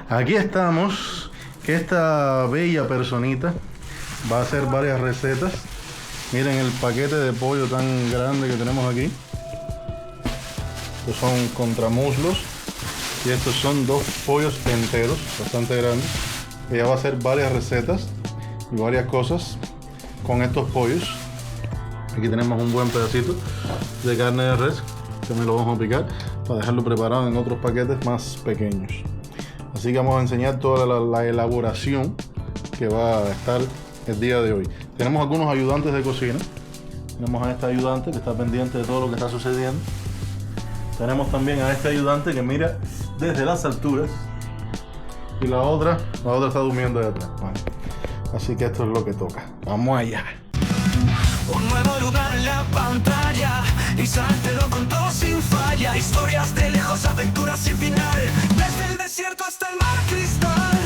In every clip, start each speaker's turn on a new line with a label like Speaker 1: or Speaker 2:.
Speaker 1: Aquí estamos, que esta bella personita va a hacer varias recetas. Miren el paquete de pollo tan grande que tenemos aquí. Estos son contramuslos y estos son 2 pollos enteros, bastante grandes. Ella va a hacer varias recetas y varias cosas con estos pollos. Aquí tenemos un buen pedacito de carne de res que me lo vamos a picar para dejarlo preparado en otros paquetes más pequeños. Así que vamos a enseñar toda la elaboración que va a estar el día de hoy. Tenemos algunos ayudantes de cocina. Tenemos a este ayudante que está pendiente de todo lo que está sucediendo. Tenemos también a este ayudante que mira desde las alturas. Y la otra está durmiendo de atrás. Bueno, así que esto es lo que toca. Vamos allá.
Speaker 2: Un nuevo lugar en la pantalla y sáltelo con todo sin falla. Historias de lejos, aventuras sin final. Desde el desierto hasta el mar cristal.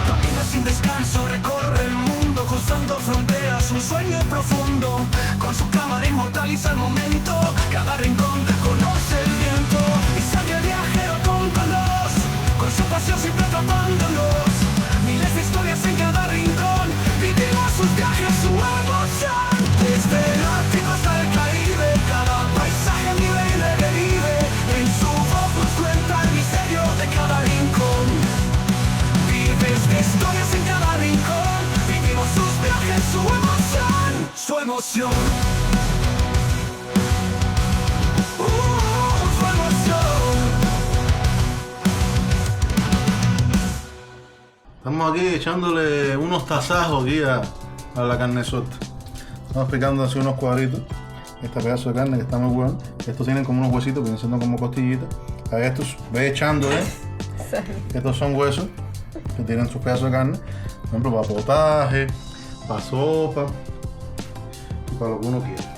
Speaker 2: Camina sin descanso, recorre el mundo, cruzando fronteras, un sueño profundo. Con su cámara inmortaliza el momento. Cada rincón conoce el viento. Y sale el viajero con color, con su pasión siempre atrapándolos. Miles de historias en cada rincón. Vivimos sus viajes, su emoción. Desde el Ártico hasta el Caribe, cada paisaje vive y revive. En su voz nos cuenta el misterio de cada rincón. Vives de historias en cada rincón. Vivimos sus viajes, su emoción. Su emoción. Su emoción.
Speaker 1: Estamos aquí echándole unos tazajos aquí a la carne sota. Estamos picando así unos cuadritos. Este pedazo de carne que está muy bueno. Estos tienen como unos huesitos, vienen siendo como costillitas. A estos ve echándole. Estos son huesos que tienen sus pedazos de carne. Por ejemplo, para potaje, para sopa y para lo que uno quiera.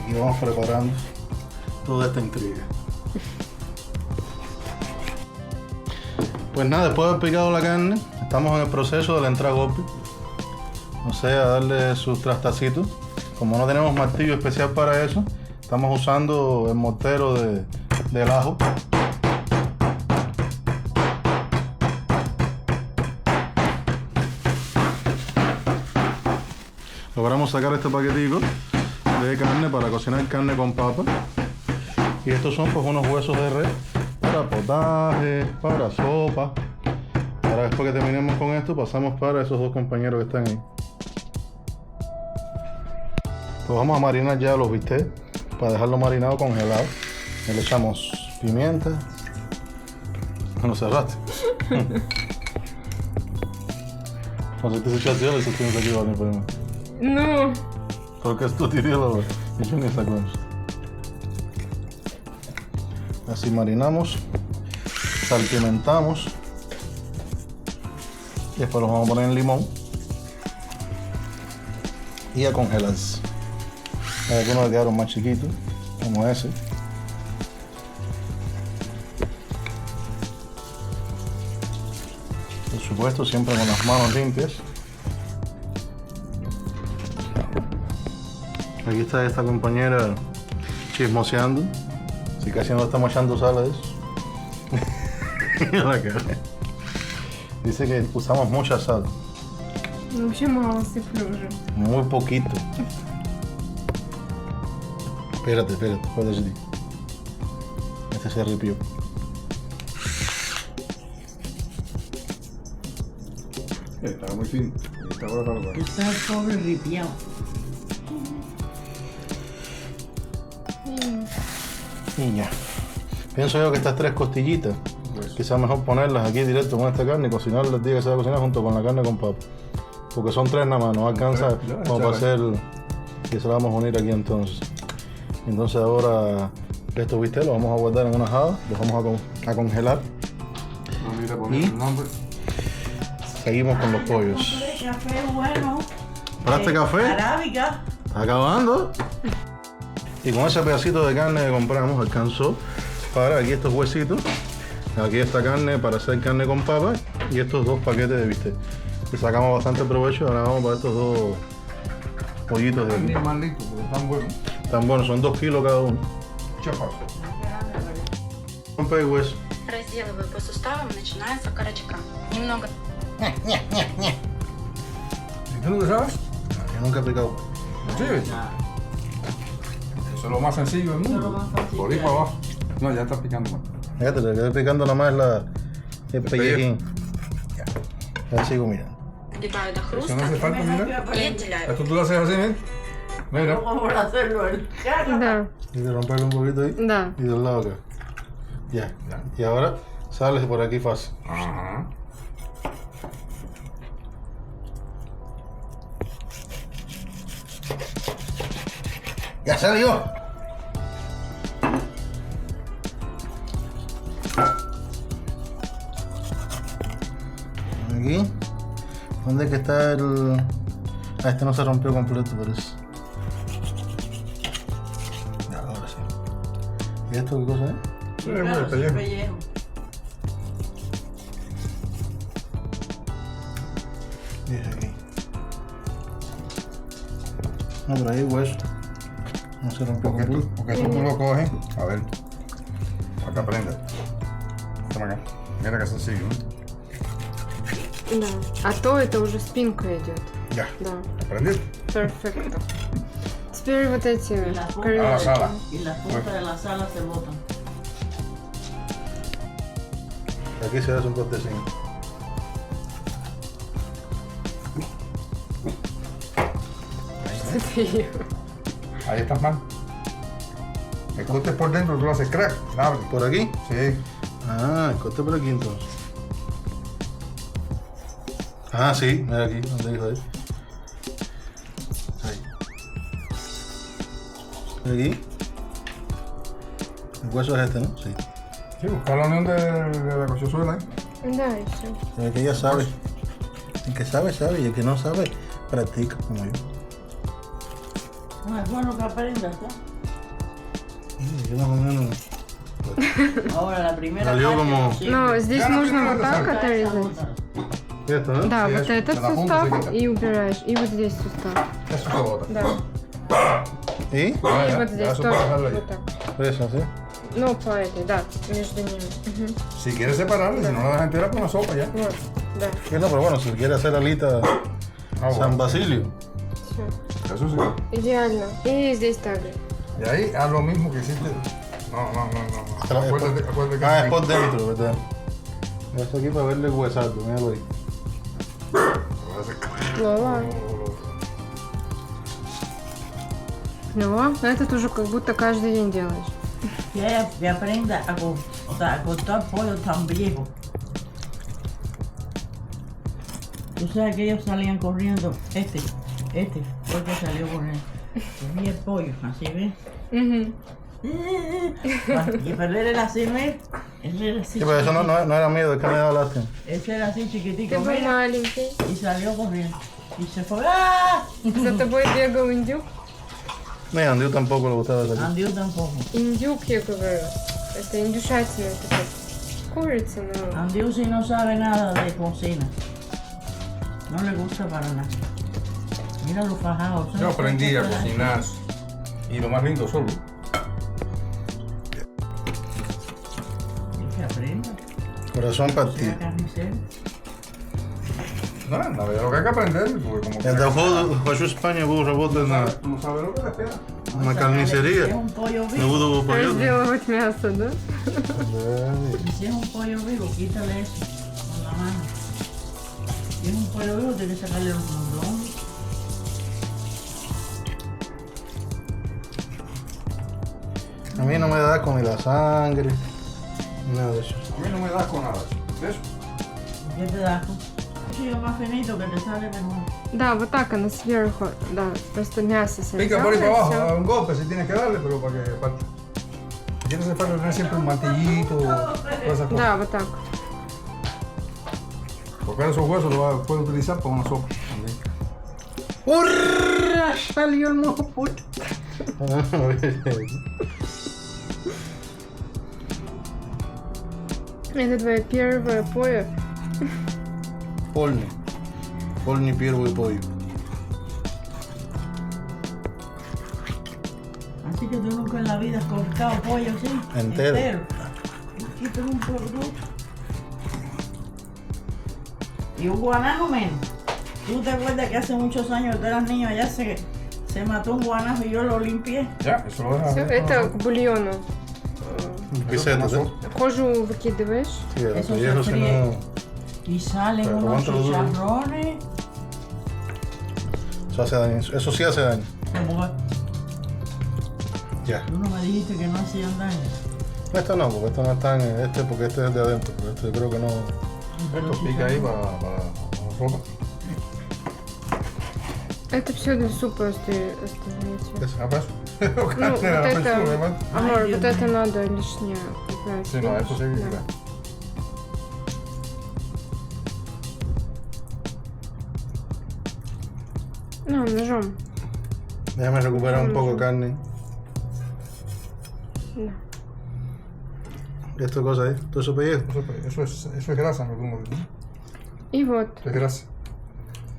Speaker 1: Aquí vamos preparando toda esta intriga. Pues nada, después de haber picado la carne, estamos en el proceso de la entrada golpe. O sea, darle sus trastacitos. Como no tenemos martillo especial para eso, estamos usando el mortero del ajo. Logramos sacar este paquetico de carne para cocinar carne con papa. Y estos son pues unos huesos de res para potaje, para sopa. Ahora después que terminemos con esto pasamos para esos 2 compañeros que están ahí. Pues vamos a marinar ya los bistecs para dejarlo marinado congelado. Le echamos pimienta. Bueno, cerraste. Entonces te echaste yo y se tienes aquí vale primero.
Speaker 3: No.
Speaker 1: Porque esto tiene lo hecho en esa concha. Así marinamos, salpimentamos y después los vamos a poner en limón y a congelarse. Hay algunos que quedaron más chiquitos, como ese. Por supuesto, siempre con las manos limpias. Aquí está esta compañera chismoseando. Si casi no estamos echando sal a eso. La cara. Dice que usamos mucha sal.
Speaker 3: Вообще мало цифры.
Speaker 1: Muy poquito. Espérate, подожди. Este se arrepió.
Speaker 4: Estaba muy fino. Estaba raro.
Speaker 5: Está el pobre ripiado.
Speaker 1: Y ya. Pienso yo que estas 3 costillitas, quizás mejor ponerlas aquí directo con esta carne y cocinarlas el día que se va a cocinar junto con la carne con papa. Porque son 3 nada más, no alcanza como para hacer que se la vamos a unir aquí entonces. Entonces ahora estos bistecs los vamos a guardar en una java, los vamos a congelar.
Speaker 4: Poner el nombre.
Speaker 1: Seguimos con los pollos.
Speaker 5: Café bueno.
Speaker 1: ¿Compraste café?
Speaker 5: Arábica.
Speaker 1: ¿Está acabando? Y con ese pedacito de carne que compramos alcanzó para aquí estos huesitos, aquí esta carne para hacer carne con papa y estos 2 paquetes de bistec. Y sacamos bastante provecho. Ahora vamos para estos 2 pollitos de aquí.
Speaker 4: Más listo, porque están buenos.
Speaker 1: Tan buenos, son 2 kilos cada uno.
Speaker 4: Chapas.
Speaker 1: Rompe el hueso.
Speaker 6: Разделываю по суставам, начинается корочка. Немного
Speaker 4: ¿Y tú lo sabes?
Speaker 1: Yo nunca he picado.
Speaker 4: Sí. Eso es lo más sencillo del mundo.
Speaker 5: Eso es lo más fácil
Speaker 4: Por ahí
Speaker 5: que
Speaker 4: para
Speaker 5: hay.
Speaker 4: abajo. No, ya está picando más.
Speaker 1: Fíjate, le quedé picando nada más el pellejín. Ya sigo mirando.
Speaker 6: взбиваю до
Speaker 4: Eso
Speaker 6: хруста
Speaker 4: no hace falta, mira.
Speaker 6: и отделяю.
Speaker 4: Esto tú lo haces así, mira. Mira.
Speaker 5: ¿Cómo por hacerlo él?
Speaker 3: Да,
Speaker 1: Y de romperlo un poquito ahí.
Speaker 3: да.
Speaker 1: Y del lado acá. Ya. Y ahora sales por aquí fácil.
Speaker 4: Ajá.
Speaker 1: ¡Ya salió! Aquí. ¿Dónde es que está el...? Ah, este no se rompió completo, parece. Ya, ahora sí. ¿Y esto qué cosa es?
Speaker 4: Sí, bueno, el pellejo.
Speaker 5: pellejo.
Speaker 1: Y es aquí. No, pero ahí hay hueso. No se rompió completo.
Speaker 4: Porque tú lo coges. A ver. Para que aprenda. Toma acá. Mira que sencillo, ¿no?
Speaker 3: Да. А то это уже спинка идет.
Speaker 4: Ya.
Speaker 3: Да.
Speaker 4: ¿Aprendiste?
Speaker 3: Перфекто. Теперь вот эти
Speaker 5: Y la punta,
Speaker 4: A la sala.
Speaker 5: y las puntas de la sala se botan.
Speaker 1: Aquí se hace un cortecín.
Speaker 4: Ahí estás mal. El corte es por dentro, tú lo haces crack. Abre.
Speaker 1: ¿Por aquí?
Speaker 4: Sí.
Speaker 1: Ah, el corte por aquí entonces. Ah, sí, mira aquí, donde dijo ahí. Ahí. Aquí. El hueso es este, ¿no? Sí.
Speaker 4: Sí, buscar la unión de la cochosuela ahí.
Speaker 3: Да, и все.
Speaker 1: El que ya sabe. El que sabe, sabe. Y el que no sabe, practica como yo.
Speaker 5: No es bueno que aprendas, ¿no?
Speaker 1: Yo más o menos.
Speaker 5: Ahora la primera
Speaker 1: Salió
Speaker 5: parte
Speaker 1: como-
Speaker 5: no sirve.
Speaker 3: Но здесь
Speaker 4: Я,
Speaker 3: нужно
Speaker 4: например,
Speaker 3: вот так
Speaker 4: это
Speaker 3: отрезать.
Speaker 1: Esto, ¿no?
Speaker 3: Да,
Speaker 4: Sí,
Speaker 3: вот
Speaker 4: eso,
Speaker 3: этот
Speaker 4: te la juntas
Speaker 3: сустав
Speaker 4: y quitas.
Speaker 3: и убираешь. И вот здесь сустав.
Speaker 4: Eso se bota.
Speaker 3: Да.
Speaker 1: ¿Y?
Speaker 3: И
Speaker 4: ya,
Speaker 3: вот
Speaker 4: ya
Speaker 3: здесь
Speaker 4: eso
Speaker 3: тоже.
Speaker 4: puedes dejarlo ahí.
Speaker 3: Вот так.
Speaker 1: Eso, sí.
Speaker 3: Ну, по этой, да, между ними. Мгм.
Speaker 4: Si quieres separarla, si no la dejas entera, pues una sopa ya.
Speaker 3: Вот, да,
Speaker 1: Sí, no, pero bueno, si quiere hacer alita
Speaker 4: Ah,
Speaker 1: San
Speaker 4: bueno.
Speaker 1: Basilio.
Speaker 3: все.
Speaker 4: Eso sí.
Speaker 3: Идеально. И здесь также.
Speaker 4: Y ahí haz lo mismo que hiciste. No. Acuérdate que.
Speaker 1: Ah, es por dentro, ¿verdad? Esto aquí para verle el huesazo, míralo ahí.
Speaker 3: Лола. Ну, этот уже как будто каждый день делаешь.
Speaker 5: Que aprenda a cortar pollo tan viejo. Tú sabes que ellos salían corriendo. Porque salió corriendo. Cogía el pollo, así ves.
Speaker 3: Угу.
Speaker 5: Y perder el así, ¿ves? Ese era así.
Speaker 1: Sí, pero eso no era miedo, es que me daba lástima.
Speaker 5: Ese era así chiquitico,
Speaker 3: Ты был
Speaker 5: mira,
Speaker 3: маленький.
Speaker 5: y salió corriendo. Y se fue. ¡Ah!
Speaker 3: За тобой бегал индюк.
Speaker 1: Ni a Andiu tampoco le gustaba eso aquí.
Speaker 5: Andió tampoco.
Speaker 3: Индюк, я говорю. Это индюшатина. Это как курица, но...
Speaker 5: Andió si no sabe nada de cocina. No le gusta para nada. Mira los fajados.
Speaker 4: Yo aprendí a cocinar. Y lo más lindo solo.
Speaker 5: Y que aprenda.
Speaker 1: Corazón partido.
Speaker 5: Sea carnicero.
Speaker 4: No, la verdad, lo que hay que aprender. Porque como
Speaker 1: El de Juego España hubo rebote en
Speaker 4: tú no sabes lo que te espera.
Speaker 1: una
Speaker 5: Es
Speaker 1: carnicería.
Speaker 5: un pollo
Speaker 1: No
Speaker 5: vivo.
Speaker 1: hubo pollo.
Speaker 3: Разделывать мясо, да?
Speaker 5: Y si es un pollo vivo, quítale eso con la mano. Si es un pollo vivo, tienes que sacarle los mondones.
Speaker 1: A mí no me da con ni la sangre, nada de eso.
Speaker 4: A mí no me das con nada. ¿Eso?
Speaker 5: ¿Qué te da? Sigue más finito que te sale mejor.
Speaker 3: Да, вот так она сверху. Да, просто мясо
Speaker 4: Pica por ahí para abajo,
Speaker 3: срезала.
Speaker 4: da un golpe si tienes que darle, pero para que. Tienes que tener siempre un martillito, todas esas cosas.
Speaker 3: Да, вот так.
Speaker 4: Porque esos huesos los puedes utilizar para una sopa. también.
Speaker 1: ¡Hurra! Salió el mojo puto.
Speaker 3: Это твое первое поле.
Speaker 1: Polni. Polni, первый pollo.
Speaker 5: Así que tú nunca en la vida has cortado pollo así.
Speaker 1: Entero.
Speaker 5: Quito un poco. Y un guanajo menos. ¿Tú te acuerdas que hace muchos años tú eras niño allá se mató un guanajo y yo lo limpié?
Speaker 4: Ya, eso lo dejas.
Speaker 3: Все, это к бульону.
Speaker 1: Писета, да?
Speaker 3: Кожу выкидываешь.
Speaker 1: Sí, el
Speaker 5: Eso
Speaker 1: pellejo
Speaker 5: se
Speaker 1: si
Speaker 5: fríe.
Speaker 1: no...
Speaker 5: Y salen
Speaker 1: Pero
Speaker 5: unos
Speaker 1: ¿cuánto dura?
Speaker 5: chicharrones.
Speaker 1: Eso hace daño. Eso sí hace daño.
Speaker 5: Como que
Speaker 1: Ya.
Speaker 5: tú no me dijiste que no hacían daño.
Speaker 1: Esto no, porque esto no está en este, porque este es de adentro. Pero este yo creo que no...
Speaker 5: Pero
Speaker 4: Esto
Speaker 5: sí
Speaker 4: pica ahí para la ropa.
Speaker 3: Это все для супа оставляете.
Speaker 1: Eso.
Speaker 4: Ah, pues.
Speaker 3: Ну, вот это... Амор,
Speaker 5: Ay,
Speaker 3: вот
Speaker 5: Dios
Speaker 3: это надо лишнее убрать.
Speaker 4: Sí, no, eso sí que
Speaker 3: Да.
Speaker 4: pica.
Speaker 3: Ну, ножом.
Speaker 1: Déjame recuperar un poco de carne.
Speaker 3: Да.
Speaker 1: Esta cosa ahí, todo eso pellejo.
Speaker 4: Eso es grasa, no como ¿no?
Speaker 3: И вот.
Speaker 4: Eso es grasa.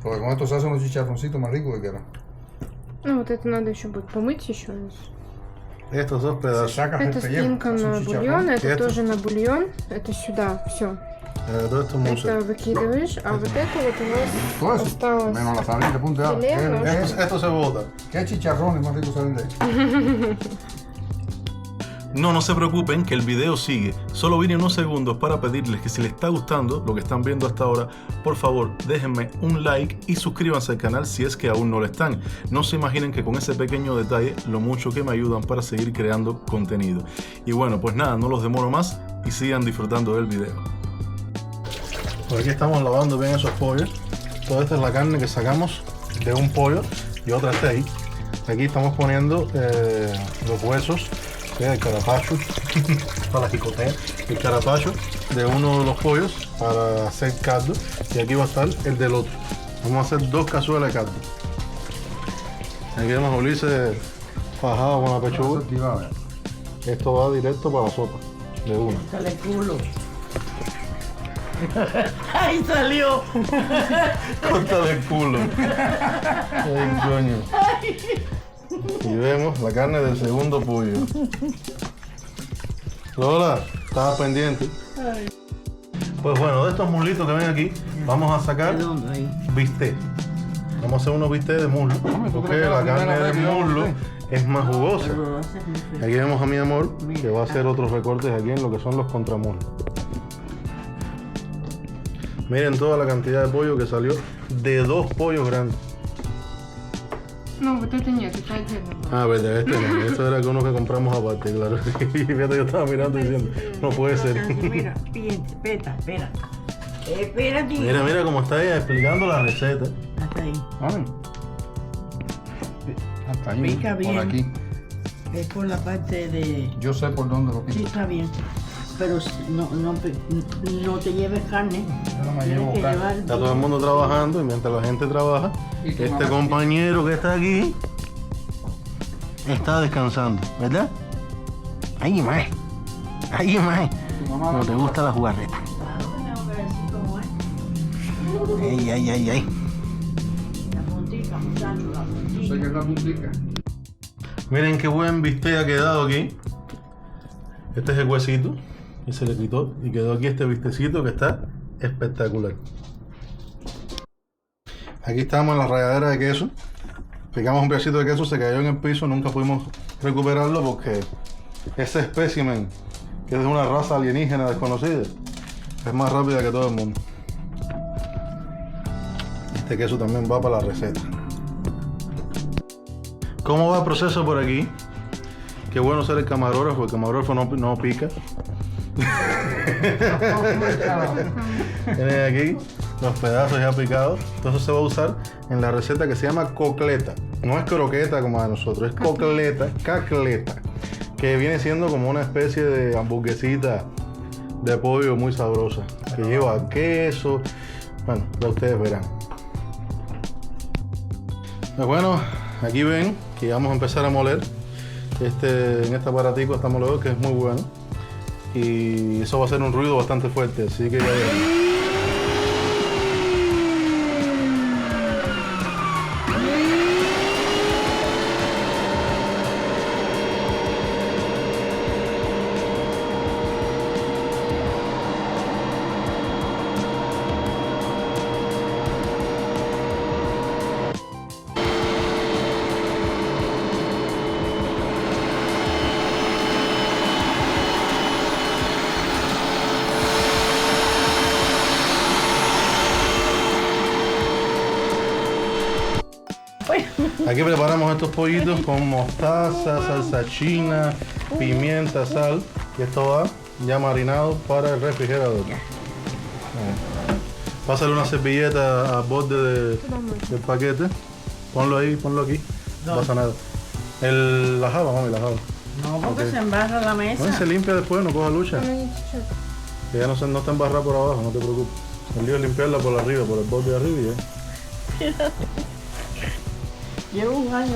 Speaker 4: Porque con esto se hacen unos chicharroncitos más ricos que quieran.
Speaker 3: Ну, вот это надо еще будет помыть еще раз.
Speaker 1: Estos dos
Speaker 4: Si
Speaker 1: pedazos.
Speaker 4: sacas el
Speaker 3: Это
Speaker 4: pellejo,
Speaker 3: спинка
Speaker 4: haces un
Speaker 3: на
Speaker 4: chicharrón.
Speaker 3: бульон, это
Speaker 1: Это?
Speaker 3: тоже на бульон. Это сюда, все.
Speaker 1: Todo esto es
Speaker 3: Это
Speaker 1: museo.
Speaker 3: выкидываешь, а вот это вот у нас
Speaker 4: Todo eso.
Speaker 3: осталось.
Speaker 4: Menos la sardina de punta.
Speaker 3: Filé, ¿no?
Speaker 1: Esto se bota.
Speaker 4: ¿Qué chicharrones más ricos salen de ahí?
Speaker 1: No se preocupen que el video sigue. Solo vine unos segundos para pedirles que si les está gustando lo que están viendo hasta ahora, por favor déjenme un like y suscríbanse al canal si es que aún no lo están. No se imaginen que con ese pequeño detalle lo mucho que me ayudan para seguir creando contenido. Y bueno, pues nada, no los demoro más y sigan disfrutando del video. Por aquí estamos lavando bien esos pollos. Toda esta es la carne que sacamos de un pollo y otra está ahí. Aquí estamos poniendo los huesos, el carapacho, para la jicotea, el carapacho de uno de los pollos para hacer caldo y aquí va a estar el del otro. Vamos a hacer 2 cazuelas de caldo. Aquí vemos a Ulises fajado con la pechuga. Esto va directo para la sopa, de una.
Speaker 5: Sale culo. ¡Ahí salió!
Speaker 1: Córtale el culo. Ay, coño. Y vemos la carne del segundo pollo. Lola, estaba pendiente. Pues bueno, de estos muslitos que ven aquí, vamos a sacar
Speaker 5: Redondo ahí.
Speaker 1: bistec. Vamos a hacer unos bistecs de muslo, porque la carne de muslo es más jugosa.
Speaker 5: Pero lo haces muy feo.
Speaker 1: Aquí vemos a mi amor, que va a hacer otros recortes aquí en lo que son los contramuslos. Miren toda la cantidad de pollo que salió de 2 pollos grandes.
Speaker 3: Ну, вот это нет, это отдельно.
Speaker 1: Ah, verdad, este no. Esto era uno que compramos aparte, claro. Y fíjate, yo estaba mirando y diciendo, no puede ser.
Speaker 5: Mira, espera. Espérate.
Speaker 1: Mira, mira cómo está ella explicando la receta.
Speaker 5: Hasta ahí.
Speaker 4: Hasta ahí.
Speaker 5: Pica bien.
Speaker 4: Por aquí.
Speaker 5: Es por la parte de...
Speaker 4: Yo sé por dónde lo
Speaker 5: Sí,
Speaker 4: pico.
Speaker 5: está bien. Pero no te lleves carne.
Speaker 4: Yo no me
Speaker 5: Tienes
Speaker 4: llevo
Speaker 5: que
Speaker 4: carne.
Speaker 5: llevar...
Speaker 1: Está todo el mundo trabajando y mientras la gente trabaja,
Speaker 4: Y tu
Speaker 1: este
Speaker 4: mamá-
Speaker 1: compañero que está aquí está descansando, ¿verdad? Ahí, mae. Ahí, mae.
Speaker 4: Tu mamá
Speaker 1: No te gusta la jugarreta.
Speaker 5: Claro que tengo que decir cómo es.
Speaker 1: Ay.
Speaker 5: La puntica, muchacho, la
Speaker 4: Yo sé
Speaker 5: puntica.
Speaker 4: que es la puntica.
Speaker 1: Miren qué buen bistec ha quedado aquí. Este es el huesito y se le quitó y quedó aquí este bistecito que está espectacular. Aquí estamos en la ralladera de queso. Picamos un pedacito de queso, se cayó en el piso, nunca pudimos recuperarlo porque ese espécimen, que es de una raza alienígena desconocida, es más rápida que todo el mundo. Este queso también va para la receta. ¿Cómo va el proceso por aquí? Qué bueno ser el camarógrafo no pica. Tienen aquí los pedazos ya picados. Entonces se va a usar en la receta que se llama cocleta. No es croqueta como de nosotros, es cocleta, cacleta, que viene siendo como una especie de hamburguesita de pollo muy sabrosa, que lleva queso. Bueno, ya ustedes verán. Pues bueno, aquí ven que vamos a empezar a moler. En este aparatico está moledor que es muy bueno. Y eso va a hacer un ruido bastante fuerte, así que ya verán. Aquí preparamos estos pollitos con mostaza, salsa china, pimienta, sal. Y esto va ya marinado para el refrigerador. Pásale una servilleta al borde del paquete. Ponlo ahí, ponlo aquí. No pasa nada. La java, mami, la java.
Speaker 5: No, porque se embarra la mesa.
Speaker 1: No, se limpia después, no coja lucha.
Speaker 3: Mami, chuchu.
Speaker 1: Que ya no está embarrada por abajo, no te preocupes. El lío es limpiarla por arriba, por el borde de arriba y ya.
Speaker 5: Llevo un año,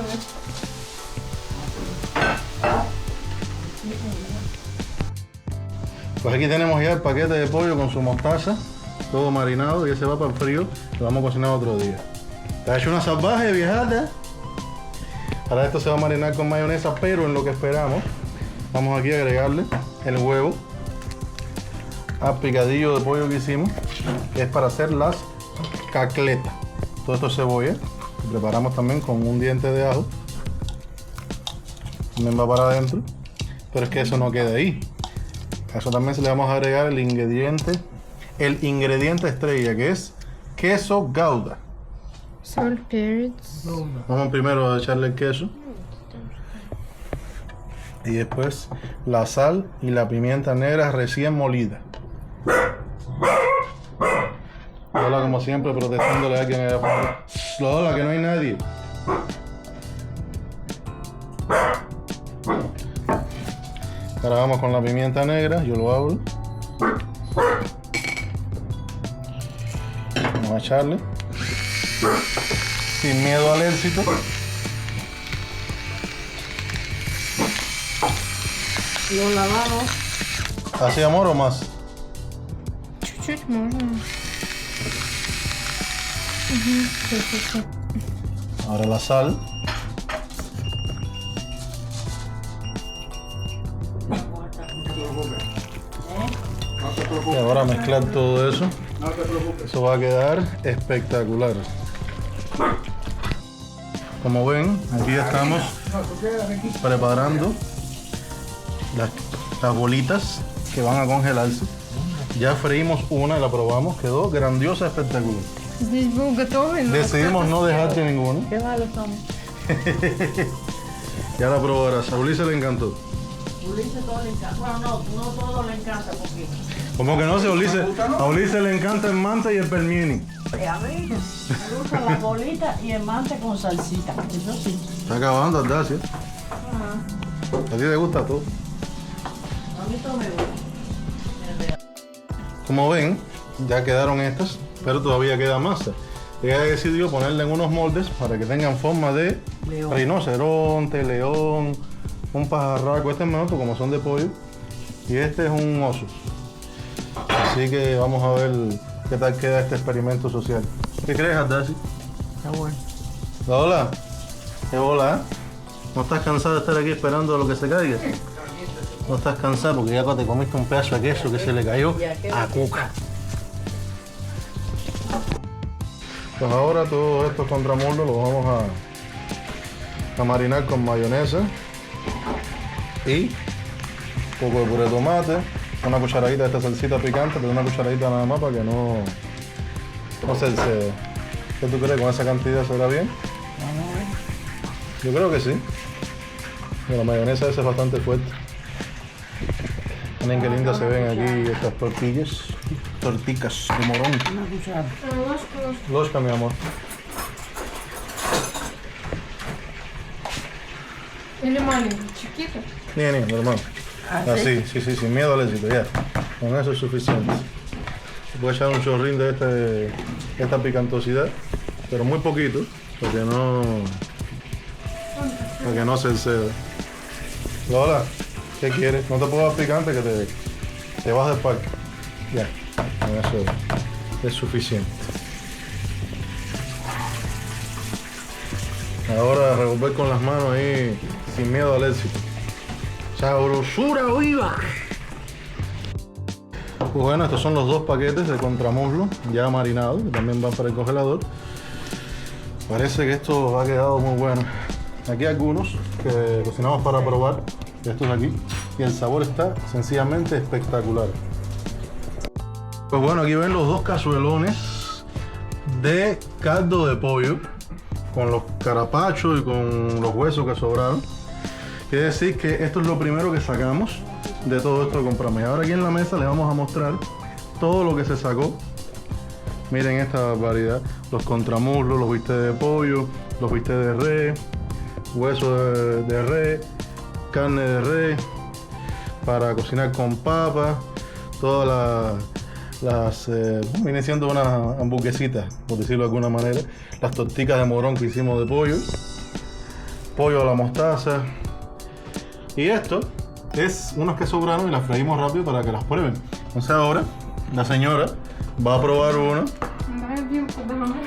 Speaker 1: Pues aquí tenemos ya el paquete de pollo con su mostaza, todo marinado, y ese va para el frío, lo vamos a cocinar otro día. Te ha hecho una salvaje, viejata. Ahora esto se va a marinar con mayonesa, pero en lo que esperamos, vamos aquí a agregarle el huevo al picadillo de pollo que hicimos, que es para hacer las cacletas. Todo esto es cebolla, que preparamos también con un diente de ajo. También va para adentro, pero es que eso no queda ahí. A eso también se le vamos a agregar el ingrediente estrella, que es queso Gouda.
Speaker 3: Salt, carrots.
Speaker 1: Vamos primero a echarle el queso. Y después la sal y la pimienta negra recién molida. Lola, como siempre, protegiéndole a quien haya afuera. Lola, que no hay nadie. Ahora vamos con la pimienta negra, yo lo abro. Vamos a echarle. Sin miedo al éxito.
Speaker 5: Lo lavamos.
Speaker 1: ¿Así, amor, o más?
Speaker 3: Чуть-чуть можно. Perfecto.
Speaker 1: Ahora la sal. Y ahora mezclar todo eso.
Speaker 4: No te preocupes.
Speaker 1: Eso va a quedar espectacular. Como ven, aquí estamos preparando las bolitas que van a congelarse. Ya freímos una y la probamos. Quedó grandiosa, espectacular.
Speaker 3: Здесь был готовый, но...
Speaker 1: Decidimos no dejarte ninguna.
Speaker 5: Qué malos somos.
Speaker 1: Ya la probarás. A Ulises le encantó.
Speaker 5: Ulises todo le encanta. Bueno, no todo le encanta porque...
Speaker 1: Como que no sé, a Ulises le encanta el manta y el permini.
Speaker 5: A mí me gusta la bolita y el mante con salsita. Eso sí.
Speaker 1: Está acabando, Aldacia. A ti te gusta todo.
Speaker 5: A mí todo me gusta.
Speaker 1: Como ven, ya quedaron estas, pero todavía queda masa. Ella decidió ponerla en unos moldes para que tengan forma de
Speaker 5: León.
Speaker 1: rinoceronte, león, un pajarraco. Este es mejor porque como son de pollo. Y este es un oso. Así que vamos a ver qué tal queda este experimento social. ¿Qué crees, Adasi?
Speaker 5: Está bueno.
Speaker 1: Hola. ¿Qué hola? ¿No estás cansado de estar aquí esperando a lo que se caiga? No estás cansado porque ya te comiste un pedazo de queso que se le cayó a Cuca. Pues ahora todos estos contramuslos los vamos a marinar con mayonesa y un poco de puré de tomate, una cucharadita de esta salsita picante, pero una cucharadita nada más para que no se exceda. ¿Qué tú crees? ¿Con esa cantidad será bien?
Speaker 5: Vamos a ver.
Speaker 1: Yo creo que sí. La mayonesa esa es bastante fuerte. Miren qué lindas se ven aquí estas tortillas. Torticas de morón.
Speaker 5: Una cuchara.
Speaker 3: Ложку.
Speaker 1: Ложка, mi amor.
Speaker 3: Или маленький, chiquito.
Speaker 1: Ni, normal. Así, sí, sin miedo al éxito, ya. Con eso es suficiente. Voy a echar un chorrín de esta picantosidad, pero muy poquito, para que no se exceda. Lola, ¿qué quieres? No te puedo dar picante que te vas del parque. Ya, con eso es suficiente. Ahora revolver con las manos ahí, sin miedo al éxito. ¡Sabrosura viva! Pues bueno, estos son los dos paquetes de contramuslo ya marinados, que también van para el congelador. Parece que esto ha quedado muy bueno. Aquí hay algunos que cocinamos para probar, estos aquí, y el sabor está sencillamente espectacular. Pues bueno, aquí ven los dos cazuelones de caldo de pollo. con los carapachos y con los huesos que sobraron. Quiere decir que esto es lo primero que sacamos de todo esto que compramos. Y ahora aquí en la mesa les vamos a mostrar todo lo que se sacó. Miren esta variedad, los contramuslos, los bistecs de pollo, los bistecs de res, huesos de res, carne de res, para cocinar con papas, todas viene siendo unas hamburguesitas, por decirlo de alguna manera, las torticas de morón que hicimos de pollo a la mostaza, y esto es unos que sobraron y las freímos rápido para que las prueben. Entonces ahora la señora va a probar uno.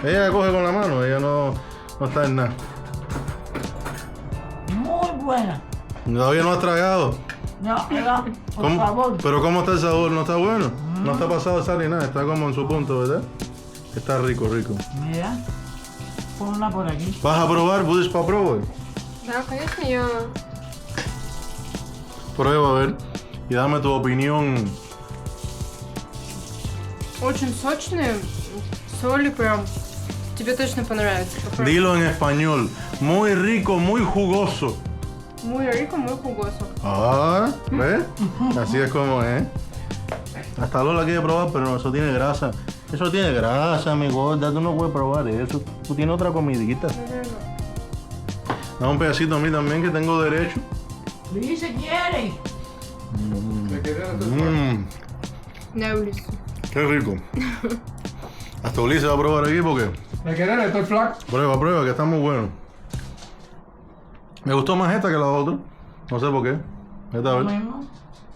Speaker 1: Ella coge con la mano, ella no está en nada.
Speaker 5: Muy buena.
Speaker 1: Todavía no has tragado.
Speaker 5: No, era, por favor.
Speaker 1: Pero ¿cómo está el sabor? ¿No está bueno? No está pasado de sal ni nada, está como en su punto, ¿verdad? Está rico, rico.
Speaker 5: Mira, ponla por aquí.
Speaker 1: ¿Vas a probar? ¿Будешь попробовать?
Speaker 3: Да, конечно, я...
Speaker 1: Prueba a ver y dame tu opinión.
Speaker 3: Очень сочные, соли prям. Тебе точно понравится. Попробуй.
Speaker 1: Dilo en español. Muy rico, muy jugoso.
Speaker 3: Muy rico, muy jugoso.
Speaker 1: Ah, ¿ves? Así es como es. Hasta Lola quiere probar, pero no, eso tiene grasa. Eso tiene grasa, mi gorda. Tú no puedes probar eso. Tú tienes otra comidita. Dame un pedacito a mí también, que tengo derecho.
Speaker 5: Sí, se quiere.
Speaker 3: Да, Улис.
Speaker 1: Qué rico. Hasta Ulises va a probar aquí porque...
Speaker 4: ¿Me querés? Estoy flaco.
Speaker 1: Prueba, que está muy bueno. Me gustó más esta que la otra. No sé por qué. Esta
Speaker 5: Lo
Speaker 1: vez.
Speaker 5: mismo.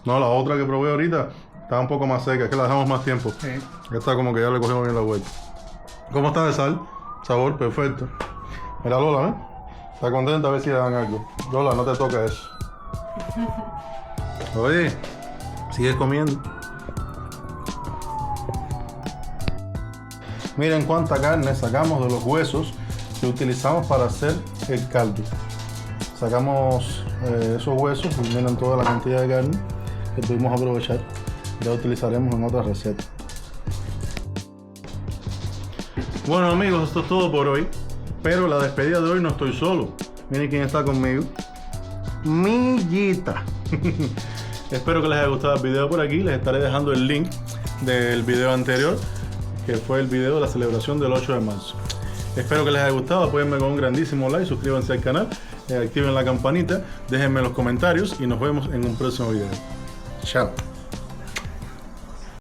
Speaker 1: No, la otra que probé ahorita estaba un poco más seca, es que la dejamos más tiempo.
Speaker 4: Sí.
Speaker 1: Esta como que ya le cogimos bien la vuelta. ¿Cómo está de sal? Sabor perfecto. Mira Lola, ¿eh? Está contenta a ver si le dan algo. Lola, no te toca eso. Oye, sigues comiendo. Miren cuánta carne sacamos de los huesos que utilizamos para hacer el caldo. Sacamos esos huesos y miren toda la cantidad de carne que pudimos aprovechar. Ya utilizaremos en otras recetas. Bueno amigos, esto es todo por hoy. Pero la despedida de hoy no estoy solo. Miren quién está conmigo. Millita. Espero que les haya gustado el video por aquí. Les estaré dejando el link del video anterior, que fue el video de la celebración del 8 de marzo. Espero que les haya gustado. Apóyenme con un grandísimo like, suscríbanse al canal, activen la campanita, déjenme los comentarios y nos vemos en un próximo video. Chao.